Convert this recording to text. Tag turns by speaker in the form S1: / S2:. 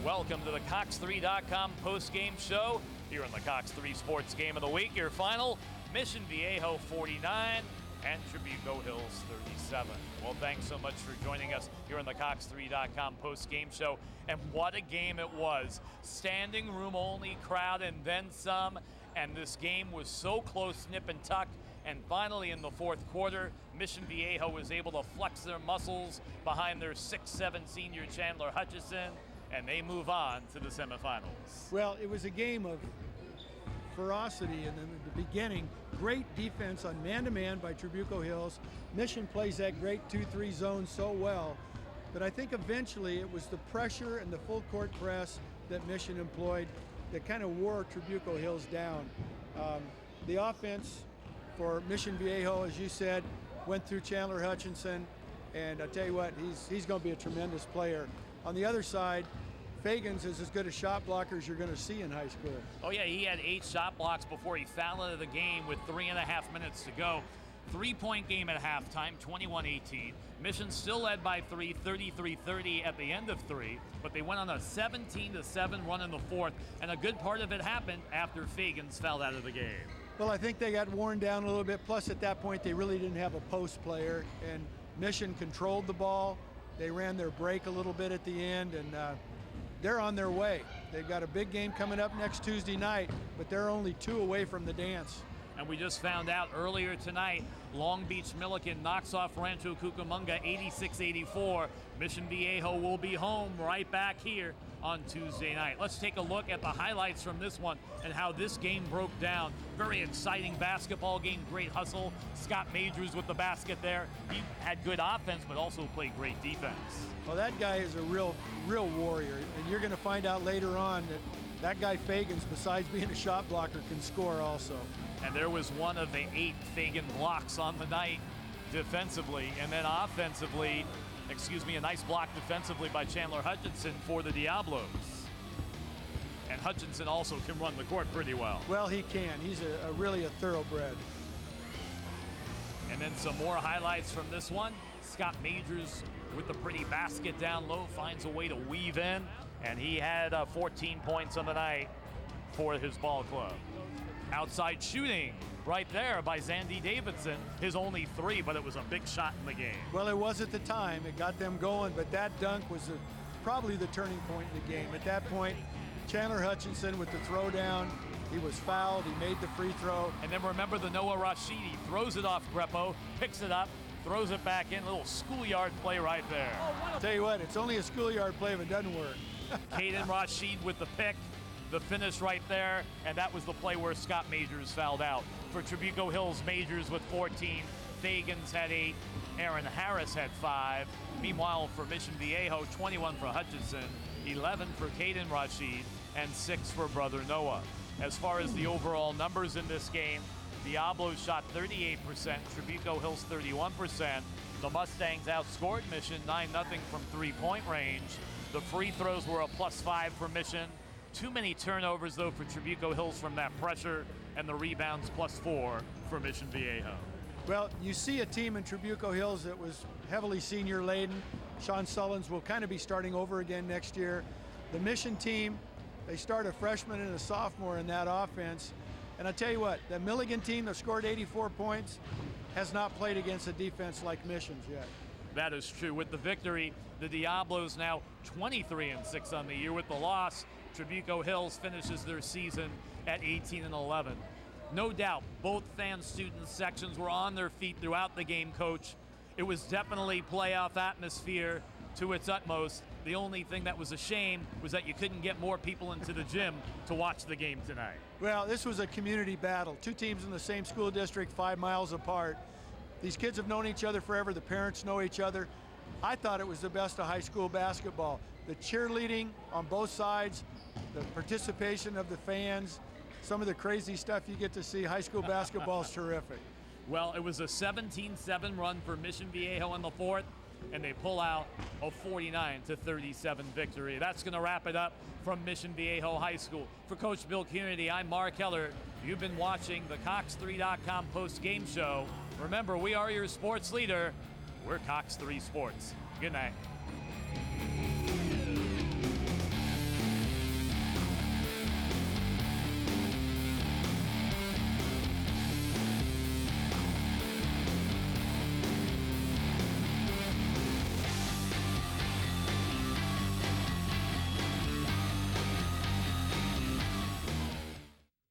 S1: Welcome to the Cox3.com post-game show here on the Cox3 Sports Game of the Week. Your final, Mission Viejo 49 and Trabuco Hills 37. Well, thanks so much for joining us here on the Cox3.com post-game show. And what a game it was. Standing room only crowd and then some. And this game was so close, nip and tuck. And finally, in the fourth quarter, Mission Viejo was able to flex their muscles behind their 6'7" senior Chandler Hutchison, and they move on to the semifinals.
S2: Well, it was a game of ferocity in the beginning. Great defense on man-to-man by Trabuco Hills. Mission plays that great 2-3 zone so well. But I think eventually it was the pressure and the full court press that Mission employed that kind of wore Trabuco Hills down. The offense for Mission Viejo, as you said, went through Chandler Hutchison, and I tell you what, he's going to be a tremendous player. On the other side, Fagans is as good a shot blocker as you're going to see in high school.
S1: Oh yeah, he had 8 shot blocks before he fouled out of the game with 3.5 minutes to go. 3-point game at halftime, 21-18. Mission still led by 3, 33-30 at the end of 3, but they went on a 17-7 run in the fourth, and a good part of it happened after Fagans fouled out of the game.
S2: Well, I think they got worn down a little bit, plus at that point they really didn't have a post player, and Mission controlled the ball. They ran their break a little bit at the end, and they're on their way. They've got a big game coming up next Tuesday night, but they're only 2 away from the dance.
S1: And we just found out earlier tonight, Long Beach Milliken knocks off Rancho Cucamonga 86-84. Mission Viejo will be home right back here on Tuesday night. Let's take a look at the highlights from this one and how this game broke down. Very exciting basketball game, great hustle. Scott Majors with the basket there. He had good offense, but also played great defense.
S2: Well, that guy is a real warrior, and you're going to find out later on that guy Fagans, besides being a shot blocker, can score also.
S1: And there was one of the 8 Fagan blocks on the night defensively, and then offensively, a nice block defensively by Chandler Hutchison for the Diablos. And Hutchison also can run the court pretty well.
S2: Well, he can. He's really a thoroughbred.
S1: And then some more highlights from this one. Scott Majors with the pretty basket down low finds a way to weave in, and he had 14 points on the night for his ball club. Outside shooting right there by Zandy Davidson, his only 3, but it was a big shot in the game.
S2: Well, it was at the time. It got them going, but that dunk was probably the turning point in the game. At that point, Chandler Hutchison with the throwdown, he was fouled, he made the free throw.
S1: And then remember the Noah Rashidi throws it off Greppo, picks it up, throws it back in, a little schoolyard play right there.
S2: Tell you what, it's only a schoolyard play if it doesn't work.
S1: Caden Rashid with the pick, the finish right there, and that was the play where Scott Majors fouled out. For Trabuco Hills, Majors with 14, Fagans had 8, Aaron Harris had 5. Meanwhile, for Mission Viejo, 21 for Hutchison, 11 for Caden Rashid, and 6 for Brother Noah. As far as the overall numbers in this game, Diablos shot 38%, Trabuco Hills 31%. The Mustangs outscored Mission 9-0 from 3-point range. The free throws were a +5 for Mission. Too many turnovers, though, for Trabuco Hills from that pressure, and the rebounds +4 for Mission Viejo.
S2: Well, you see a team in Trabuco Hills that was heavily senior laden. Sean Sullins will kind of be starting over again next year. The Mission team, they start a freshman and a sophomore in that offense. And I tell you what, the Milligan team that scored 84 points has not played against a defense like Mission's yet.
S1: That is true. With the victory, the Diablos now 23-6 on the year. With the loss, Trabuco Hills finishes their season at 18-11. No doubt, both fan student sections were on their feet throughout the game, Coach. It was definitely playoff atmosphere to its utmost. The only thing that was a shame was that you couldn't get more people into the gym to watch the game tonight.
S2: Well, this was a community battle. 2 teams in the same school district, 5 miles apart. These kids have known each other forever. The parents know each other. I thought it was the best of high school basketball. The cheerleading on both sides, the participation of the fans, some of the crazy stuff you get to see. High school basketball is terrific.
S1: Well, it was a 17-7 run for Mission Viejo in the fourth, and they pull out a 49-37 victory. That's going to wrap it up from Mission Viejo High School. For Coach Bill Kennedy, I'm Mark Heller. You've been watching the Cox3.com post-game show. Remember, we are your sports leader. We're Cox3 Sports. Good night.